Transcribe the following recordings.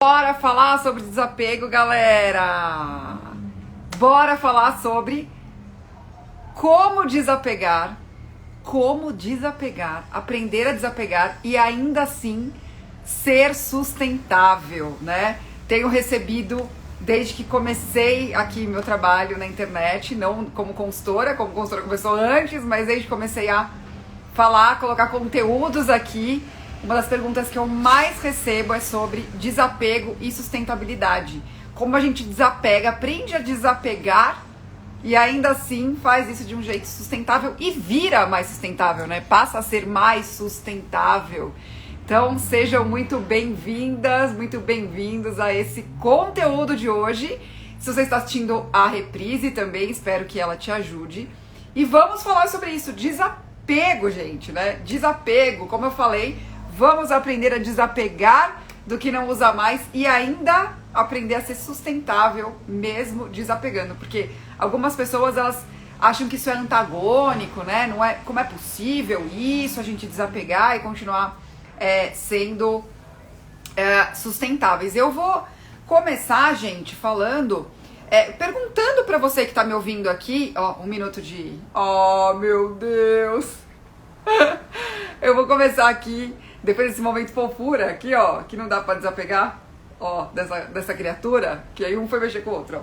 Bora falar sobre desapego, galera! Bora falar sobre como desapegar, aprender a desapegar e ainda assim ser sustentável, né? Tenho recebido, desde que comecei aqui meu trabalho na internet, não como consultora começou antes, mas desde que comecei a falar, colocar conteúdos aqui, uma das perguntas que eu mais recebo é sobre desapego e sustentabilidade. Como a gente desapega, aprende a desapegar e ainda assim faz isso de um jeito sustentável e vira mais sustentável, né? Passa a ser mais sustentável. Então sejam muito bem-vindas, muito bem-vindos a esse conteúdo de hoje. Se você está assistindo a reprise também, espero que ela te ajude. E vamos falar sobre isso, desapego, gente, né? Desapego, como eu falei, vamos aprender a desapegar do que não usa mais e ainda aprender a ser sustentável mesmo desapegando, porque algumas pessoas elas acham que isso é antagônico, né? Não é, como é possível isso, a gente desapegar e continuar sendo sustentáveis. Eu vou começar, gente, falando, perguntando pra você que tá me ouvindo aqui, ó, um minuto de... Oh, meu Deus! Eu vou começar aqui, depois desse momento fofura aqui, ó, que não dá pra desapegar, ó, dessa criatura, que aí um foi mexer com o outro, ó.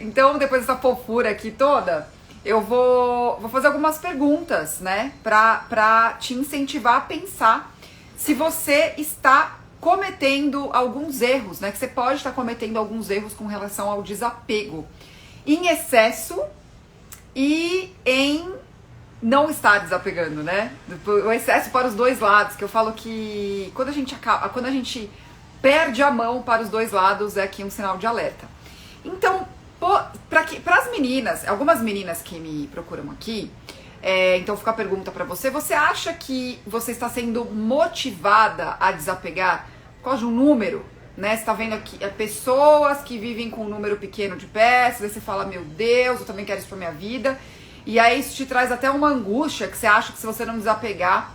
Então, depois dessa fofura aqui toda, eu vou fazer algumas perguntas, né, pra te incentivar a pensar se você está cometendo alguns erros, né, que você pode estar cometendo alguns erros com relação ao desapego em excesso e em não estar desapegando, né? O excesso para os dois lados, que eu falo que quando a gente perde a mão para os dois lados, é aqui um sinal de alerta. Então, para as meninas, algumas meninas que me procuram aqui, então fica a pergunta para você: você acha que você está sendo motivada a desapegar por causa de um número? Né? Você tá vendo aqui pessoas que vivem com um número pequeno de peças, aí você fala, meu Deus, eu também quero isso pra minha vida. E aí isso te traz até uma angústia, que você acha que se você não desapegar,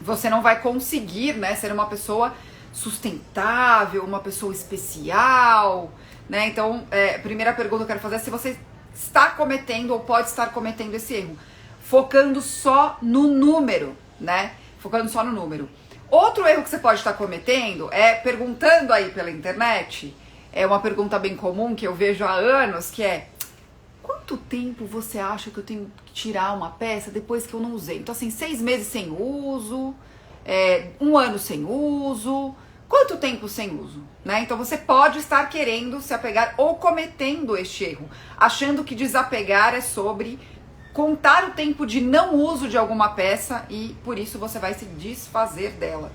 você não vai conseguir, né, ser uma pessoa sustentável, uma pessoa especial, né? Então, a primeira pergunta que eu quero fazer é se você está cometendo ou pode estar cometendo esse erro, focando só no número, né? Focando só no número. Outro erro que você pode estar cometendo é perguntando aí pela internet, é uma pergunta bem comum que eu vejo há anos, que é: quanto tempo você acha que eu tenho que tirar uma peça depois que eu não usei? Então, assim, 6 meses sem uso, 1 ano sem uso, quanto tempo sem uso? Né? Então, você pode estar querendo se apegar ou cometendo este erro, achando que desapegar é sobre contar o tempo de não uso de alguma peça e por isso você vai se desfazer dela.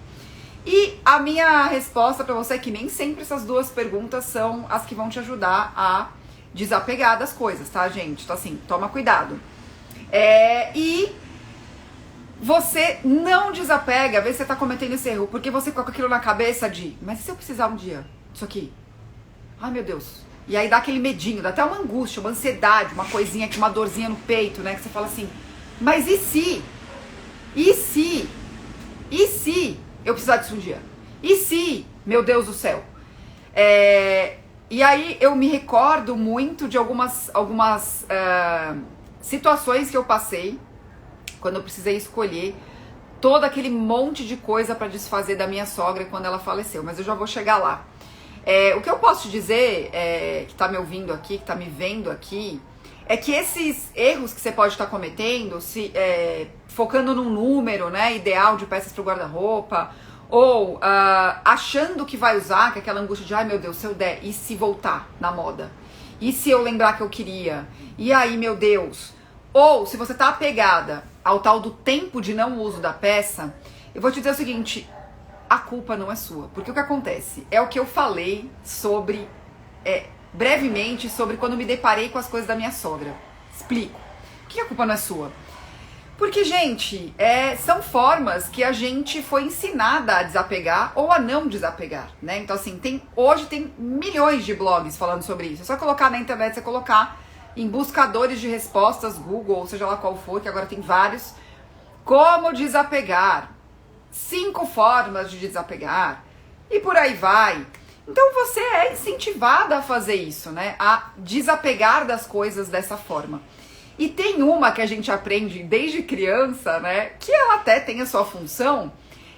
E a minha resposta para você é que nem sempre essas duas perguntas são as que vão te ajudar a desapegar das coisas, tá, gente? Então, assim, toma cuidado. E você não desapega, às vezes você tá cometendo esse erro, porque você coloca aquilo na cabeça de: mas e se eu precisar um dia disso aqui? Ai, meu Deus. E aí dá aquele medinho, dá até uma angústia, uma ansiedade, uma coisinha aqui, uma dorzinha no peito, né? Que você fala assim, mas e se? E se? E se eu precisar disso um dia? E se? Meu Deus do céu. E aí eu me recordo muito de algumas situações que eu passei quando eu precisei escolher todo aquele monte de coisa para desfazer da minha sogra quando ela faleceu. Mas eu já vou chegar lá. O que eu posso te dizer, que tá me ouvindo aqui, que tá me vendo aqui, é que esses erros que você pode estar cometendo, focando num número, né, ideal de peças pro guarda-roupa, ou achando que vai usar, que é aquela angústia de, ai meu Deus, se eu der, e se voltar na moda? E se eu lembrar que eu queria? E aí, meu Deus? Ou se você tá apegada ao tal do tempo de não uso da peça, eu vou te dizer o seguinte: a culpa não é sua. Porque o que acontece? É o que eu falei sobre, brevemente, sobre quando me deparei com as coisas da minha sogra. Explico. Por que a culpa não é sua? Porque, gente, são formas que a gente foi ensinada a desapegar ou a não desapegar, né? Então, assim, hoje tem milhões de blogs falando sobre isso. É só colocar na internet, você colocar em buscadores de respostas, Google, ou seja lá qual for, que agora tem vários, como desapegar. 5 formas de desapegar e por aí vai. Então você é incentivada a fazer isso, né? A desapegar das coisas dessa forma. E tem uma que a gente aprende desde criança, né? Que ela até tem a sua função,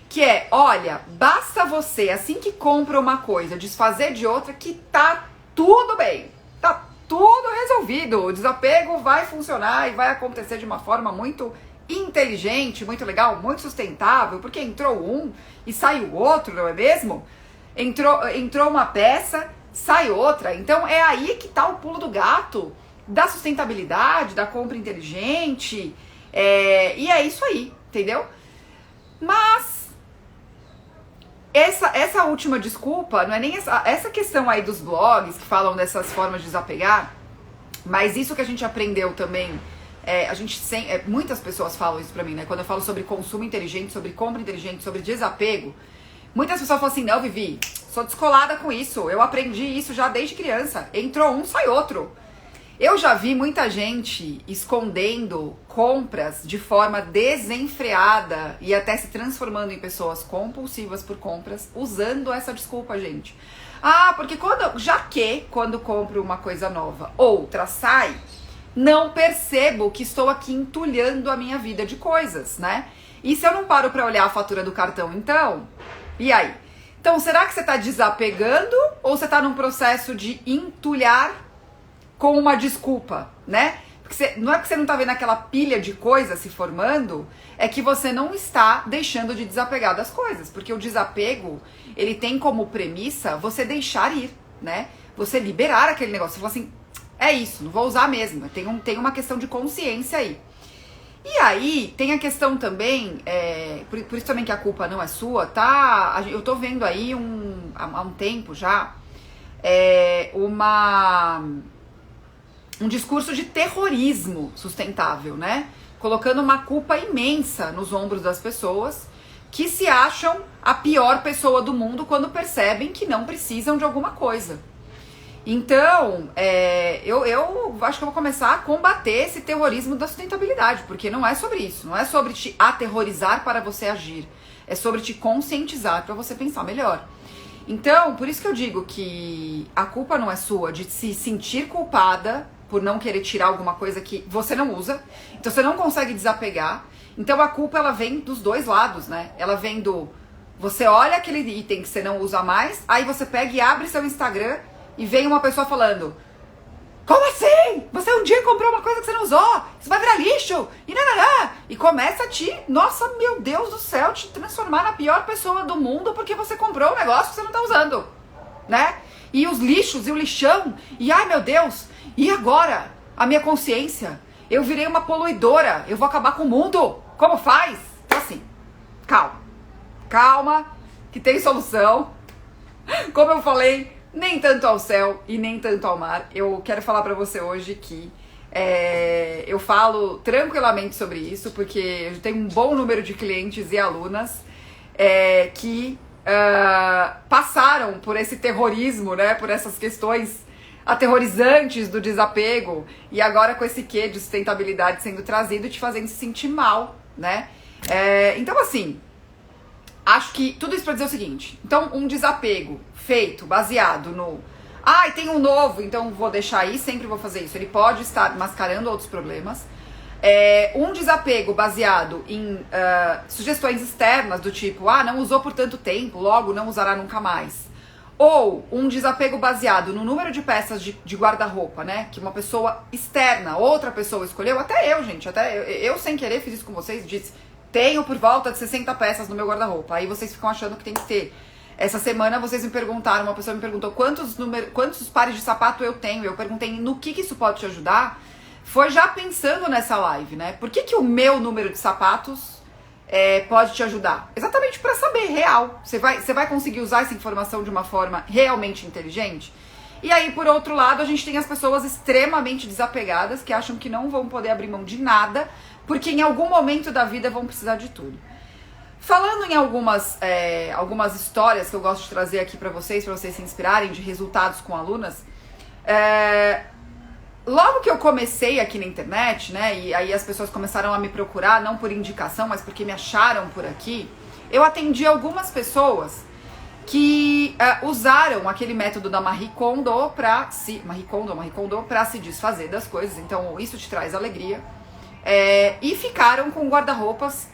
que é, olha, basta você, assim que compra uma coisa, desfazer de outra, que tá tudo bem. Tá tudo resolvido. O desapego vai funcionar e vai acontecer de uma forma muito inteligente, muito legal, muito sustentável, porque entrou um e sai o outro, não é mesmo? Entrou uma peça, sai outra. Então é aí que tá o pulo do gato da sustentabilidade, da compra inteligente. E é isso aí, entendeu? Mas essa última desculpa, não é nem essa questão aí dos blogs que falam dessas formas de desapegar, mas isso que a gente aprendeu também. Muitas pessoas falam isso pra mim, né? Quando eu falo sobre consumo inteligente, sobre compra inteligente, sobre desapego, muitas pessoas falam assim, não, Vivi, sou descolada com isso, eu aprendi isso já desde criança, entrou um, sai outro. Eu já vi muita gente escondendo compras de forma desenfreada e até se transformando em pessoas compulsivas por compras, usando essa desculpa, gente. Porque quando compro uma coisa nova, outra sai, não percebo que estou aqui entulhando a minha vida de coisas, né? E se eu não paro para olhar a fatura do cartão, então? E aí? Então, será que você está desapegando ou você está num processo de entulhar com uma desculpa, né? Porque não é porque você não tá vendo aquela pilha de coisas se formando, é que você não está deixando de desapegar das coisas. Porque o desapego, ele tem como premissa você deixar ir, né? Você liberar aquele negócio. Você fala assim, é isso, não vou usar mesmo. Tem uma questão de consciência aí. E aí, tem a questão também, por isso também que a culpa não é sua, tá? Eu tô vendo aí há um tempo já, um discurso de terrorismo sustentável, né? Colocando uma culpa imensa nos ombros das pessoas que se acham a pior pessoa do mundo quando percebem que não precisam de alguma coisa. Então, eu acho que eu vou começar a combater esse terrorismo da sustentabilidade, porque não é sobre isso, não é sobre te aterrorizar para você agir, é sobre te conscientizar para você pensar melhor. Então, por isso que eu digo que a culpa não é sua de se sentir culpada por não querer tirar alguma coisa que você não usa, então você não consegue desapegar. Então a culpa, ela vem dos dois lados, né? Ela vem você olha aquele item que você não usa mais, aí você pega e abre seu Instagram e vem uma pessoa falando, como assim? Você um dia comprou uma coisa que você não usou, isso vai virar lixo, e começa nossa, meu Deus do céu, te transformar na pior pessoa do mundo porque você comprou um negócio que você não tá usando, né? E os lixos, e o lixão, e ai meu Deus, e agora? A minha consciência, eu virei uma poluidora, eu vou acabar com o mundo, como faz? Então assim, calma, que tem solução. Como eu falei, nem tanto ao céu e nem tanto ao mar. Eu quero falar pra você hoje que eu falo tranquilamente sobre isso, porque eu tenho um bom número de clientes e alunas que passaram por esse terrorismo, né? Por essas questões aterrorizantes do desapego e agora com esse quê de sustentabilidade sendo trazido e te fazendo se sentir mal, né? Então assim, acho que tudo isso pra dizer o seguinte, então um desapego feito, baseado no tem um novo, então vou deixar aí, sempre vou fazer isso, ele pode estar mascarando outros problemas. Um desapego baseado em sugestões externas do tipo, não usou por tanto tempo, logo não usará nunca mais. Ou um desapego baseado no número de peças de guarda-roupa, né? Que uma pessoa externa, outra pessoa escolheu, até eu sem querer fiz isso com vocês, disse, tenho por volta de 60 peças no meu guarda-roupa. Aí vocês ficam achando que tem que ter. Essa semana vocês me perguntaram, uma pessoa me perguntou quantos pares de sapato eu tenho. Eu perguntei no que isso pode te ajudar. Foi já pensando nessa live, né? Por que o meu número de sapatos pode te ajudar? Exatamente para saber, real. Você vai conseguir usar essa informação de uma forma realmente inteligente? E aí, por outro lado, a gente tem as pessoas extremamente desapegadas que acham que não vão poder abrir mão de nada, porque em algum momento da vida vão precisar de tudo. Falando em algumas histórias que eu gosto de trazer aqui para vocês se inspirarem, de resultados com alunas, logo que eu comecei aqui na internet, né, e aí as pessoas começaram a me procurar, não por indicação, mas porque me acharam por aqui, eu atendi algumas pessoas que usaram aquele método da Marie Kondo para se desfazer das coisas. Então isso te traz alegria. E ficaram com guarda-roupas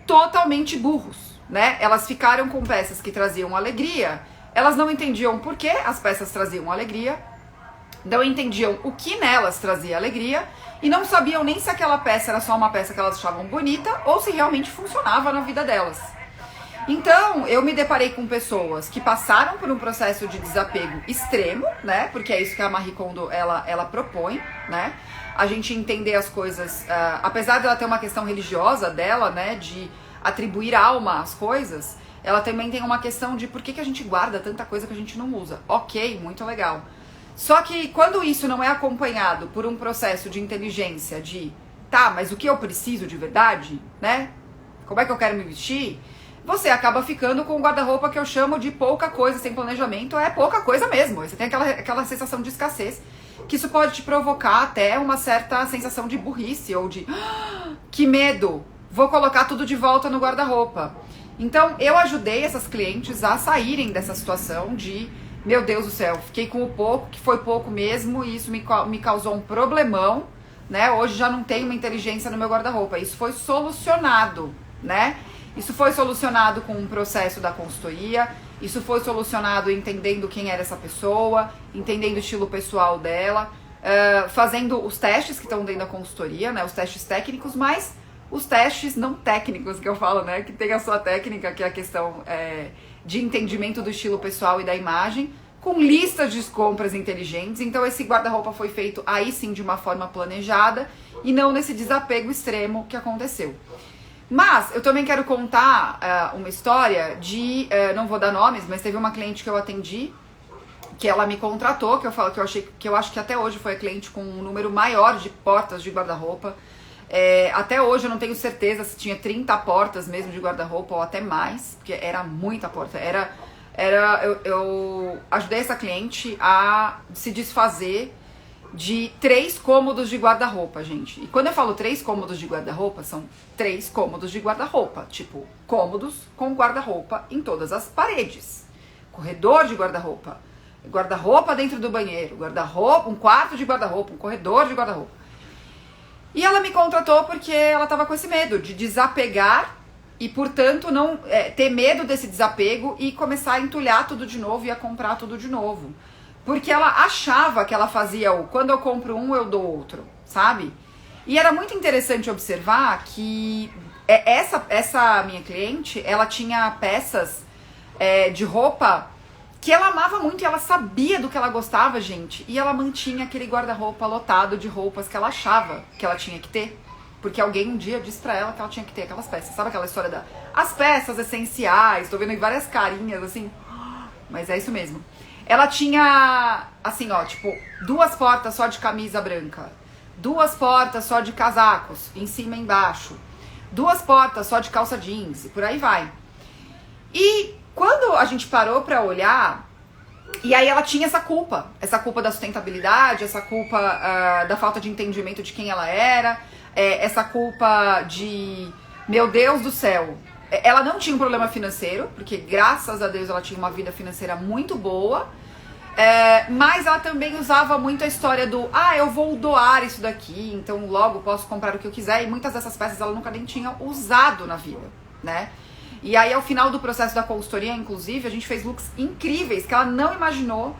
totalmente burros, né? Elas ficaram com peças que traziam alegria. Elas não entendiam por que as peças traziam alegria, não entendiam o que nelas trazia alegria e não sabiam nem se aquela peça era só uma peça que elas achavam bonita ou se realmente funcionava na vida delas. Então, eu me deparei com pessoas que passaram por um processo de desapego extremo, né? Porque é isso que a Marie Kondo, ela propõe, né? A gente entender as coisas, apesar dela ter uma questão religiosa dela, né? De atribuir alma às coisas, ela também tem uma questão de por que a gente guarda tanta coisa que a gente não usa. Ok, muito legal. Só que quando isso não é acompanhado por um processo de inteligência de, tá, mas o que eu preciso de verdade, né? Como é que eu quero me vestir? Você acaba ficando com um guarda-roupa que eu chamo de pouca coisa sem planejamento, é pouca coisa mesmo. Você tem aquela sensação de escassez, que isso pode te provocar até uma certa sensação de burrice ou de que medo, vou colocar tudo de volta no guarda-roupa. Então eu ajudei essas clientes a saírem dessa situação de, meu Deus do céu, fiquei com o pouco, que foi pouco mesmo, e isso me causou um problemão, né? Hoje já não tenho uma inteligência no meu guarda-roupa. Isso foi solucionado, né? Isso foi solucionado com um processo da consultoria, isso foi solucionado entendendo quem era essa pessoa, entendendo o estilo pessoal dela, fazendo os testes que estão dentro da consultoria, né, os testes técnicos, mas os testes não técnicos que eu falo, né, que tem a sua técnica, que é a questão de entendimento do estilo pessoal e da imagem, com listas de compras inteligentes. Então esse guarda-roupa foi feito aí sim de uma forma planejada e não nesse desapego extremo que aconteceu. Mas eu também quero contar uma história de, não vou dar nomes, mas teve uma cliente que eu atendi, que ela me contratou, que eu acho que até hoje foi a cliente com um número maior de portas de guarda-roupa. Até hoje eu não tenho certeza se tinha 30 portas mesmo de guarda-roupa ou até mais, porque era muita porta. Eu ajudei essa cliente a se desfazer de 3 cômodos de guarda-roupa, gente. E quando eu falo 3 cômodos de guarda-roupa, são 3 cômodos de guarda-roupa. Tipo, cômodos com guarda-roupa em todas as paredes. Corredor de guarda-roupa. Guarda-roupa dentro do banheiro. Guarda-roupa, um quarto de guarda-roupa, um corredor de guarda-roupa. E ela me contratou porque ela tava com esse medo de desapegar e, portanto, não ter medo desse desapego e começar a entulhar tudo de novo e a comprar tudo de novo. Porque ela achava que ela fazia quando eu compro um, eu dou outro, sabe? E era muito interessante observar que essa minha cliente, ela tinha peças de roupa que ela amava muito e ela sabia do que ela gostava, gente. E ela mantinha aquele guarda-roupa lotado de roupas que ela achava que ela tinha que ter. Porque alguém um dia disse pra ela que ela tinha que ter aquelas peças. Sabe aquela história as peças essenciais? Tô vendo aí várias carinhas assim. Mas é isso mesmo. Ela tinha, assim, ó, tipo, 2 portas só de camisa branca, 2 portas só de casacos, em cima e embaixo, 2 portas só de calça jeans, e por aí vai. E quando a gente parou pra olhar, e aí ela tinha essa culpa da sustentabilidade, essa culpa da falta de entendimento de quem ela era, essa culpa de, meu Deus do céu. Ela não tinha um problema financeiro, porque graças a Deus ela tinha uma vida financeira muito boa, mas ela também usava muito a história do, eu vou doar isso daqui, então logo posso comprar o que eu quiser, e muitas dessas peças ela nunca nem tinha usado na vida, né? E aí ao final do processo da consultoria, inclusive, a gente fez looks incríveis que ela não imaginou,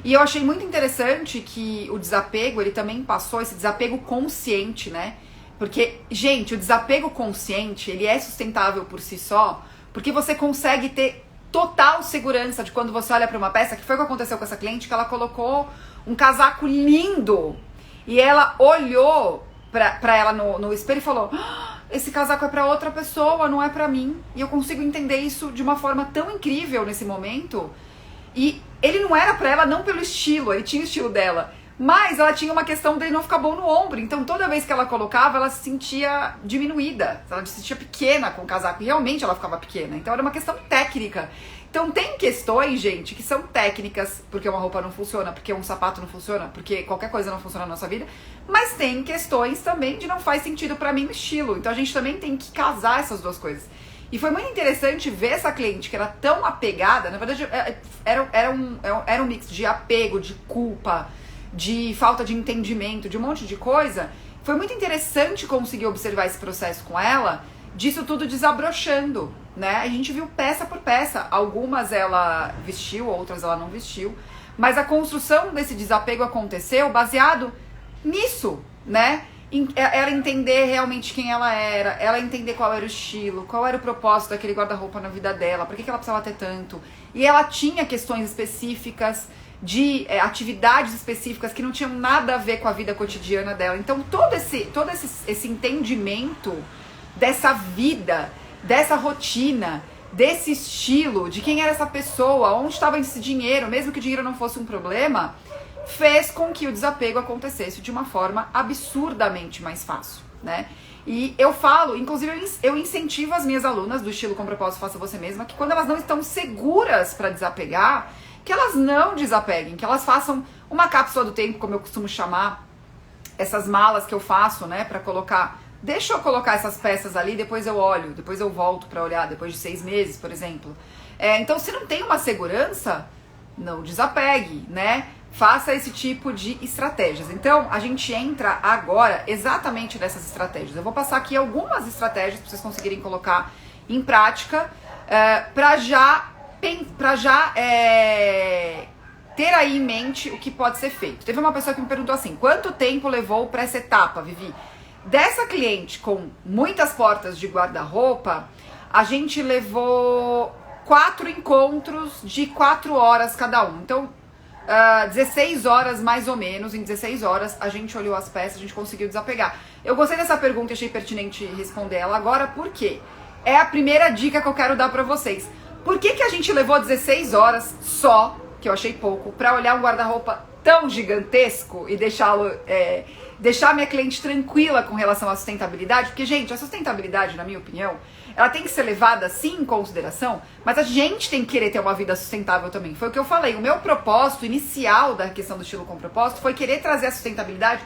e eu achei muito interessante que o desapego, ele também passou, esse desapego consciente, né? Porque, gente, o desapego consciente, ele é sustentável por si só, porque você consegue ter total segurança de quando você olha para uma peça, que foi o que aconteceu com essa cliente, que ela colocou um casaco lindo, e ela olhou pra ela no espelho e falou, esse casaco é pra outra pessoa, não é pra mim. E eu consigo entender isso de uma forma tão incrível nesse momento, e ele não era pra ela não pelo estilo, ele tinha o estilo dela, mas ela tinha uma questão dele não ficar bom no ombro. Então toda vez que ela colocava, ela se sentia diminuída. Ela se sentia pequena com o casaco. E realmente ela ficava pequena. Então era uma questão técnica. Então tem questões, gente, que são técnicas, porque uma roupa não funciona, porque um sapato não funciona, porque qualquer coisa não funciona na nossa vida. Mas tem questões também de não faz sentido pra mim o estilo. Então a gente também tem que casar essas duas coisas. E foi muito interessante ver essa cliente que era tão apegada, na verdade era um mix de apego, de culpa, de falta de entendimento, de um monte de coisa. Foi muito interessante conseguir observar esse processo com ela, disso tudo desabrochando, né? A gente viu peça por peça, algumas ela vestiu, outras ela não vestiu, mas a construção desse desapego aconteceu baseado nisso, né? Ela entender realmente quem ela era, ela entender qual era o estilo, qual era o propósito daquele guarda-roupa na vida dela, por que ela precisava ter tanto. E ela tinha questões específicas, de atividades específicas que não tinham nada a ver com a vida cotidiana dela. Então todo esse entendimento dessa vida, dessa rotina, desse estilo, de quem era essa pessoa, onde estava esse dinheiro, mesmo que o dinheiro não fosse um problema, fez com que o desapego acontecesse de uma forma absurdamente mais fácil, né? E eu falo, inclusive eu incentivo as minhas alunas do estilo com propósito Faça Você Mesma, que quando elas não estão seguras para desapegar, que elas não desapeguem, que elas façam uma cápsula do tempo, como eu costumo chamar, essas malas que eu faço, né, para colocar, deixa eu colocar essas peças ali, depois eu olho, depois eu volto para olhar, depois de 6 meses, por exemplo. Então, se não tem uma segurança, não desapegue, né? Faça esse tipo de estratégias. Então, a gente entra agora exatamente nessas estratégias. Eu vou passar aqui algumas estratégias para vocês conseguirem colocar em prática, para já ter aí em mente o que pode ser feito. Teve uma pessoa que me perguntou assim: quanto tempo levou para essa etapa, Vivi? Dessa cliente com muitas portas de guarda-roupa, a gente levou 4 encontros de 4 horas cada um. Então, 16 horas mais ou menos, em 16 horas a gente olhou as peças, a gente conseguiu desapegar. Eu gostei dessa pergunta e achei pertinente responder ela agora, porque é a primeira dica que eu quero dar pra vocês. Por que a gente levou 16 horas só, que eu achei pouco, pra olhar um guarda-roupa tão gigantesco e deixar a minha cliente tranquila com relação à sustentabilidade? Porque, gente, a sustentabilidade, na minha opinião, ela tem que ser levada sim em consideração, mas a gente tem que querer ter uma vida sustentável também. Foi o que eu falei, o meu propósito inicial da questão do estilo com propósito foi querer trazer a sustentabilidade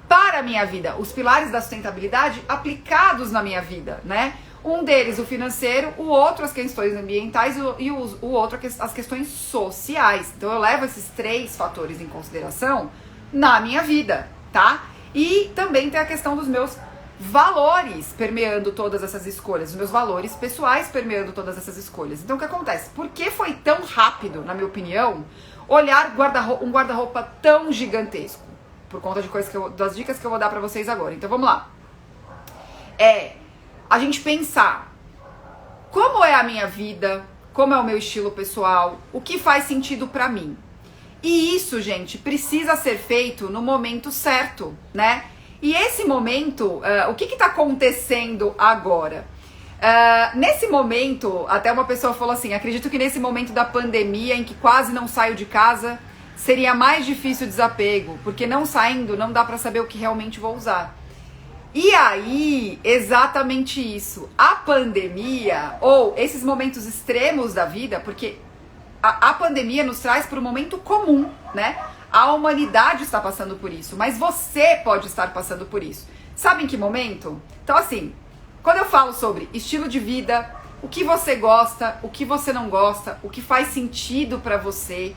para a minha vida, os pilares da sustentabilidade aplicados na minha vida, né? Um deles o financeiro, o outro as questões ambientais e o outro as questões sociais. Então eu levo esses 3 fatores em consideração na minha vida, tá? E também tem a questão dos meus valores permeando todas essas escolhas, os meus valores pessoais permeando todas essas escolhas. Então o que acontece? Por que foi tão rápido, na minha opinião, olhar um guarda-roupa tão gigantesco? Por conta de das dicas que eu vou dar pra vocês agora. Então vamos lá. A gente pensar como é a minha vida, como é o meu estilo pessoal, o que faz sentido pra mim. E isso, gente, precisa ser feito no momento certo, né? E esse momento, o que tá acontecendo agora? Nesse momento, até uma pessoa falou assim, acredito que nesse momento da pandemia, em que quase não saio de casa, seria mais difícil o desapego, porque não saindo, não dá pra saber o que realmente vou usar. E aí, exatamente isso, a pandemia, ou esses momentos extremos da vida, porque a pandemia nos traz para um momento comum, né? A humanidade está passando por isso, mas você pode estar passando por isso. Sabe em que momento? Então assim, quando eu falo sobre estilo de vida, o que você gosta, o que você não gosta, o que faz sentido para você,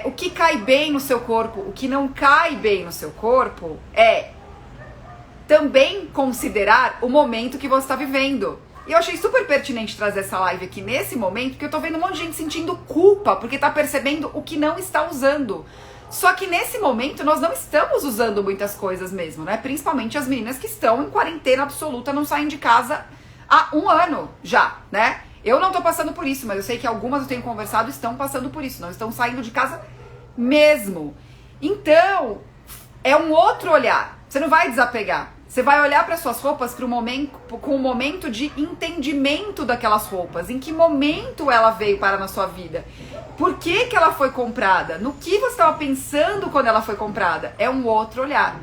o que cai bem no seu corpo, o que não cai bem no seu corpo, também considerar o momento que você está vivendo. E eu achei super pertinente trazer essa live aqui nesse momento, porque eu tô vendo um monte de gente sentindo culpa, porque tá percebendo o que não está usando. Só que nesse momento nós não estamos usando muitas coisas mesmo, né? Principalmente as meninas que estão em quarentena absoluta, não saem de casa há 1 ano já, né? Eu não tô passando por isso, mas eu sei que algumas eu tenho conversado estão passando por isso, não estão saindo de casa mesmo. Então, é um outro olhar. Você não vai desapegar. Você vai olhar para suas roupas com um momento de entendimento daquelas roupas. Em que momento ela veio parar na sua vida? Por que ela foi comprada? No que você estava pensando quando ela foi comprada? É um outro olhar.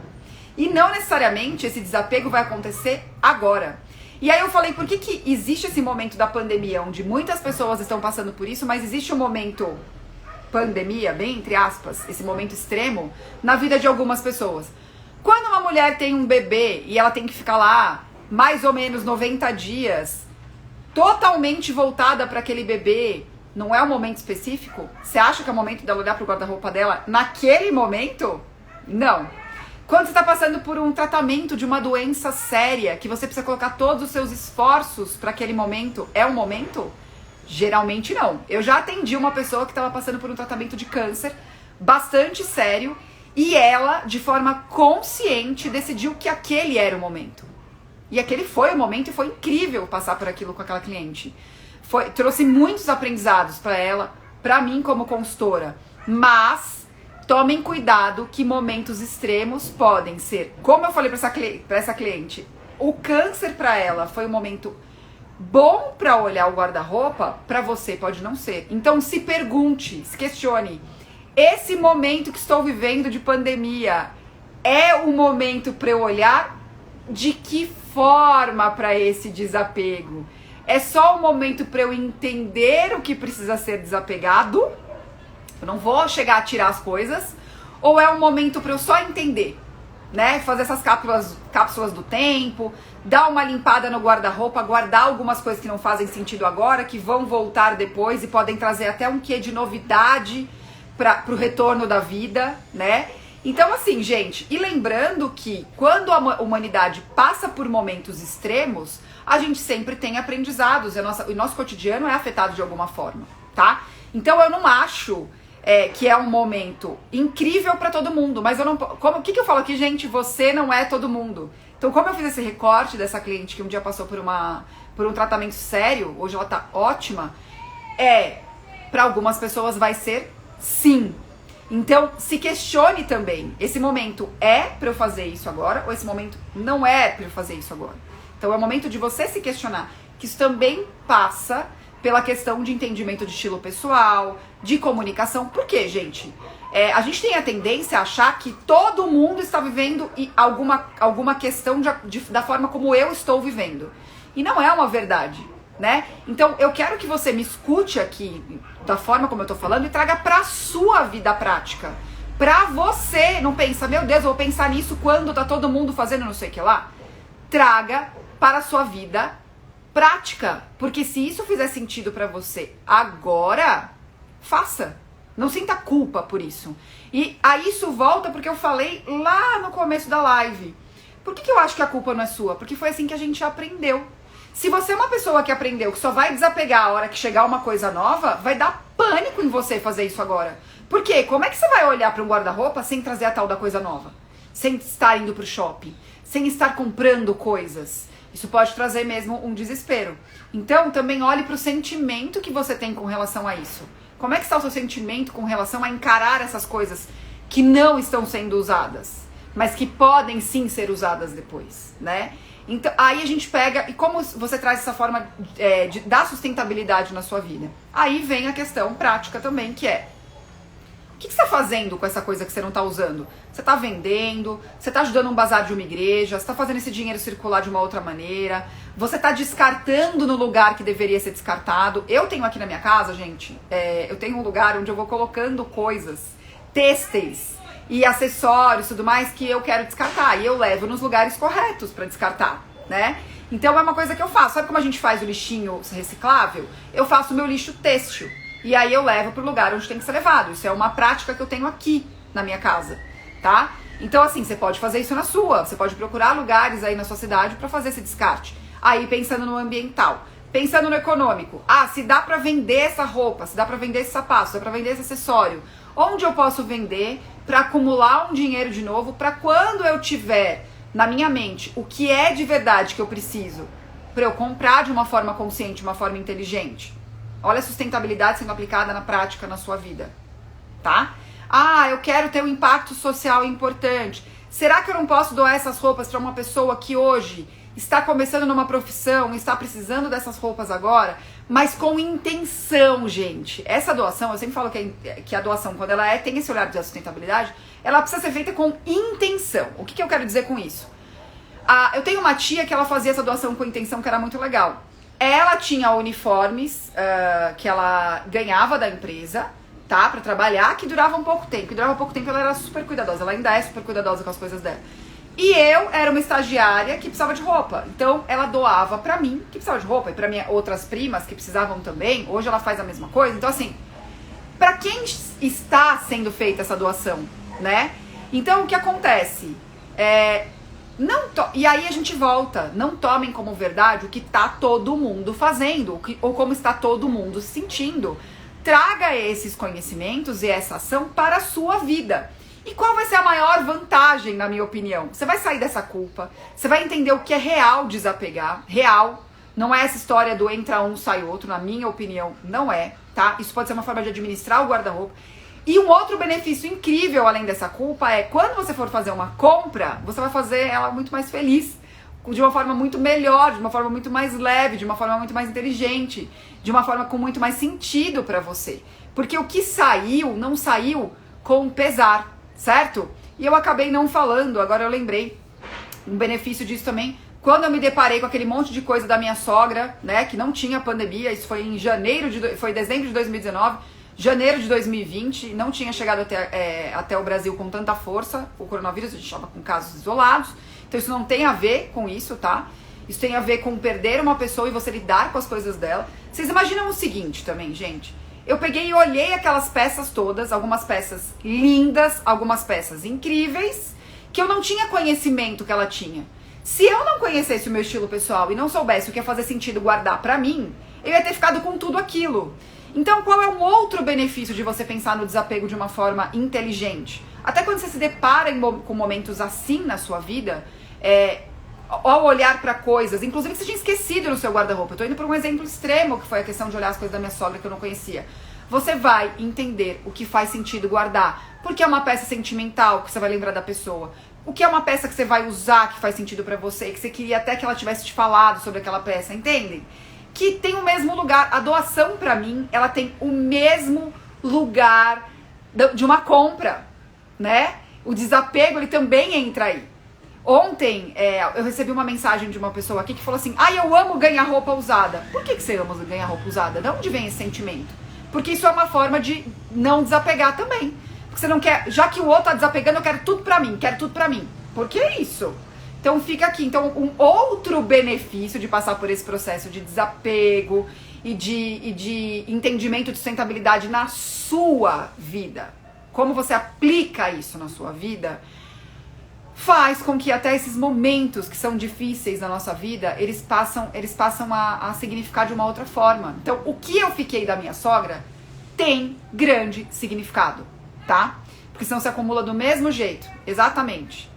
E não necessariamente esse desapego vai acontecer agora. E aí eu falei, por que existe esse momento da pandemia, onde muitas pessoas estão passando por isso, mas existe um momento pandemia, bem entre aspas, esse momento extremo, na vida de algumas pessoas. Quando uma mulher tem um bebê e ela tem que ficar lá mais ou menos 90 dias totalmente voltada para aquele bebê, não é um momento específico? Você acha que é o momento dela olhar pro guarda-roupa dela naquele momento? Não. Quando você está passando por um tratamento de uma doença séria, que você precisa colocar todos os seus esforços para aquele momento, é um momento? Geralmente não. Eu já atendi uma pessoa que estava passando por um tratamento de câncer bastante sério e ela, de forma consciente, decidiu que aquele era o momento. E aquele foi o momento e foi incrível passar por aquilo com aquela cliente. Trouxe muitos aprendizados para ela, para mim como consultora. Mas tomem cuidado que momentos extremos podem ser, como eu falei para essa cliente, o câncer para ela foi um momento bom para olhar o guarda-roupa, para você pode não ser. Então se pergunte, se questione, esse momento que estou vivendo de pandemia é o momento para eu olhar? De que forma para esse desapego? É só o momento para eu entender o que precisa ser desapegado? Eu não vou chegar a tirar as coisas? Ou é um momento para eu só entender, né? Fazer essas cápsulas do tempo, dar uma limpada no guarda-roupa, guardar algumas coisas que não fazem sentido agora, que vão voltar depois e podem trazer até um quê de novidade para o retorno da vida, né? Então, assim, gente, e lembrando que quando a humanidade passa por momentos extremos, a gente sempre tem aprendizados, o nosso cotidiano é afetado de alguma forma, tá? Então, eu não acho que é um momento incrível pra todo mundo, mas eu não... O que eu falo aqui, gente? Você não é todo mundo. Então, como eu fiz esse recorte dessa cliente que um dia passou por um tratamento sério, hoje ela tá ótima, pra algumas pessoas vai ser sim. Então, se questione também, esse momento é pra eu fazer isso agora ou esse momento não é pra eu fazer isso agora? Então, é o momento de você se questionar, que isso também passa pela questão de entendimento de estilo pessoal, de comunicação. Por quê, gente? A gente tem a tendência a achar que todo mundo está vivendo alguma questão da forma como eu estou vivendo. E não é uma verdade, né? Então, eu quero que você me escute aqui da forma como eu tô falando e traga pra sua vida prática. Pra você, não pensa, meu Deus, eu vou pensar nisso quando tá todo mundo fazendo não sei o que lá. Traga para a sua vida prática, porque se isso fizer sentido pra você agora, faça. Não sinta culpa por isso. E aí isso volta porque eu falei lá no começo da live. Por que eu acho que a culpa não é sua? Porque foi assim que a gente aprendeu. Se você é uma pessoa que aprendeu que só vai desapegar a hora que chegar uma coisa nova, vai dar pânico em você fazer isso agora. Por quê? Como é que você vai olhar para um guarda-roupa sem trazer a tal da coisa nova? Sem estar indo pro shopping? Sem estar comprando coisas? Isso pode trazer mesmo um desespero. Então, também olhe pro sentimento que você tem com relação a isso. Como é que está o seu sentimento com relação a encarar essas coisas que não estão sendo usadas, mas que podem sim ser usadas depois, né? Então, aí a gente pega, e como você traz essa forma de dar sustentabilidade na sua vida? Aí vem a questão prática também, que é, o que você está fazendo com essa coisa que você não está usando? Você está vendendo, você está ajudando um bazar de uma igreja, você está fazendo esse dinheiro circular de uma outra maneira, você está descartando no lugar que deveria ser descartado. Eu tenho aqui na minha casa, gente, eu tenho um lugar onde eu vou colocando coisas, têxteis, e acessórios e tudo mais que eu quero descartar. E eu levo nos lugares corretos pra descartar, né? Então é uma coisa que eu faço. Sabe como a gente faz o lixinho reciclável? Eu faço o meu lixo têxtil. E aí eu levo pro lugar onde tem que ser levado. Isso é uma prática que eu tenho aqui na minha casa, tá? Então assim, você pode fazer isso na sua. Você pode procurar lugares aí na sua cidade pra fazer esse descarte. Aí pensando no ambiental. Pensando no econômico. Ah, se dá pra vender essa roupa, se dá pra vender esse sapato, se dá pra vender esse acessório. Onde eu posso vender para acumular um dinheiro de novo, para quando eu tiver na minha mente o que é de verdade que eu preciso, para eu comprar de uma forma consciente, de uma forma inteligente. Olha a sustentabilidade sendo aplicada na prática na sua vida, tá? Ah, eu quero ter um impacto social importante. Será que eu não posso doar essas roupas para uma pessoa que hoje está começando numa profissão, está precisando dessas roupas agora, mas com intenção, gente? Essa doação, eu sempre falo que a doação, quando ela tem esse olhar de sustentabilidade, ela precisa ser feita com intenção. O que eu quero dizer com isso? Eu tenho uma tia que ela fazia essa doação com intenção, que era muito legal. Ela tinha uniformes que ela ganhava da empresa, tá? Pra trabalhar, que durava um pouco tempo. Que durava pouco tempo, ela era super cuidadosa. Ela ainda é super cuidadosa com as coisas dela. E eu era uma estagiária que precisava de roupa. Então ela doava pra mim, que precisava de roupa, e pra minhas outras primas que precisavam também. Hoje ela faz a mesma coisa. Então assim, pra quem está sendo feita essa doação, né? Então o que acontece? E aí a gente volta, não tomem como verdade o que tá todo mundo fazendo, ou como está todo mundo se sentindo. Traga esses conhecimentos e essa ação para a sua vida. E qual vai ser a maior vantagem, na minha opinião? Você vai sair dessa culpa, você vai entender o que é real desapegar, real. Não é essa história do entra um, sai outro, na minha opinião, não é, tá? Isso pode ser uma forma de administrar o guarda-roupa. E um outro benefício incrível, além dessa culpa, é quando você for fazer uma compra, você vai fazer ela muito mais feliz, de uma forma muito melhor, de uma forma muito mais leve, de uma forma muito mais inteligente, de uma forma com muito mais sentido pra você. Porque o que saiu, não saiu com pesar, certo? E eu acabei não falando, agora eu lembrei um benefício disso também, quando eu me deparei com aquele monte de coisa da minha sogra, né, que não tinha pandemia, isso foi em foi dezembro de 2019, janeiro de 2020, não tinha chegado até o Brasil com tanta força, o coronavírus, a gente estava com casos isolados, então isso não tem a ver com isso, tá? Isso tem a ver com perder uma pessoa e você lidar com as coisas dela. Vocês imaginam o seguinte também, gente, eu peguei e olhei aquelas peças todas, algumas peças lindas, algumas peças incríveis, que eu não tinha conhecimento que ela tinha. Se eu não conhecesse o meu estilo pessoal e não soubesse o que ia fazer sentido guardar pra mim, eu ia ter ficado com tudo aquilo. Então, qual é um outro benefício de você pensar no desapego de uma forma inteligente? Até quando você se depara com momentos assim na sua vida, ao olhar para coisas, inclusive que você tinha esquecido no seu guarda-roupa. Eu tô indo para um exemplo extremo, que foi a questão de olhar as coisas da minha sogra que eu não conhecia. Você vai entender o que faz sentido guardar. Porque é uma peça sentimental que você vai lembrar da pessoa. O que é uma peça que você vai usar que faz sentido para você, que você queria até que ela tivesse te falado sobre aquela peça, entendem? Que tem o mesmo lugar. A doação, pra mim, ela tem o mesmo lugar de uma compra, né? O desapego, ele também entra aí. Ontem, eu recebi uma mensagem de uma pessoa aqui que falou assim: eu amo ganhar roupa usada. Por que você ama ganhar roupa usada? De onde vem esse sentimento? Porque isso é uma forma de não desapegar também. Porque você não quer, já que o outro tá desapegando, eu quero tudo pra mim, quero tudo pra mim. Por que isso? Então fica aqui. Então um outro benefício de passar por esse processo de desapego e de entendimento de sustentabilidade na sua vida, como você aplica isso na sua vida, faz com que até esses momentos que são difíceis na nossa vida, eles passam a significar de uma outra forma. Então o que eu fiquei da minha sogra tem grande significado, tá? Porque senão se acumula do mesmo jeito. Exatamente.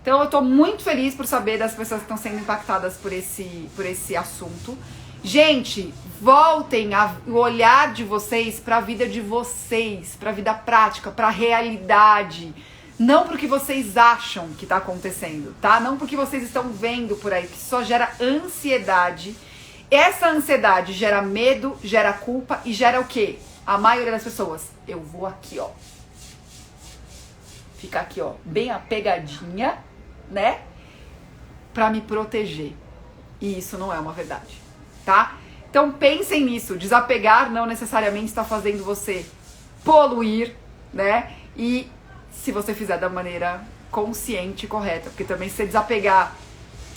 Então eu tô muito feliz por saber das pessoas que estão sendo impactadas por esse assunto. Gente, voltem o olhar de vocês para a vida de vocês, para a vida prática, para a realidade. Não pro que vocês acham que tá acontecendo, tá? Não porque vocês estão vendo por aí, que só gera ansiedade. Essa ansiedade gera medo, gera culpa e gera o quê? A maioria das pessoas, eu vou aqui, ó. Ficar aqui, ó, bem apegadinha, né? Pra me proteger. E isso não é uma verdade, tá? Então pensem nisso. Desapegar não necessariamente está fazendo você poluir, né? E se você fizer da maneira consciente e correta. Porque também se você desapegar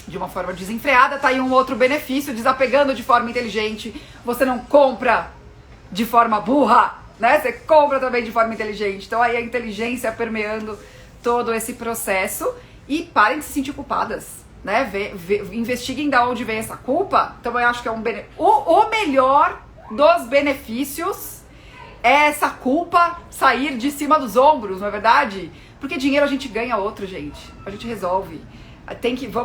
de uma forma desenfreada, tá aí um outro benefício. Desapegando de forma inteligente, você não compra de forma burra, né? Você compra também de forma inteligente. Então aí a inteligência permeando todo esse processo. E parem de se sentir culpadas, né? Investiguem de onde vem essa culpa. Então eu acho que é o melhor dos benefícios é essa culpa sair de cima dos ombros, não é verdade? Porque dinheiro a gente ganha outro, gente. A gente resolve.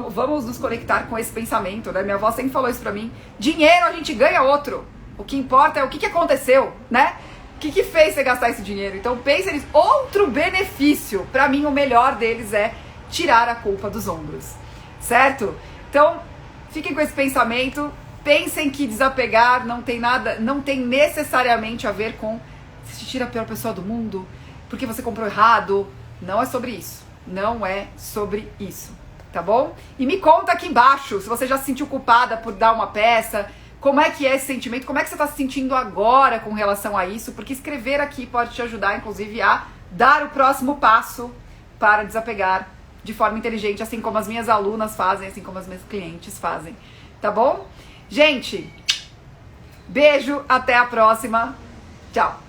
Vamos nos conectar com esse pensamento, né? Minha avó sempre falou isso pra mim. Dinheiro a gente ganha outro. O que importa é o que aconteceu, né? O que fez você gastar esse dinheiro? Então pense nisso. Outro benefício, pra mim o melhor deles é tirar a culpa dos ombros, certo? Então fiquem com esse pensamento. Pensem que desapegar não tem necessariamente a ver com se sentir a pior pessoa do mundo, porque você comprou errado. Não é sobre isso. Não é sobre isso, tá bom? E me conta aqui embaixo se você já se sentiu culpada por dar uma peça, como é que é esse sentimento, como é que você está se sentindo agora com relação a isso, porque escrever aqui pode te ajudar, inclusive, a dar o próximo passo para desapegar de forma inteligente, assim como as minhas alunas fazem, assim como as minhas clientes fazem, tá bom? Gente, beijo, até a próxima. Tchau.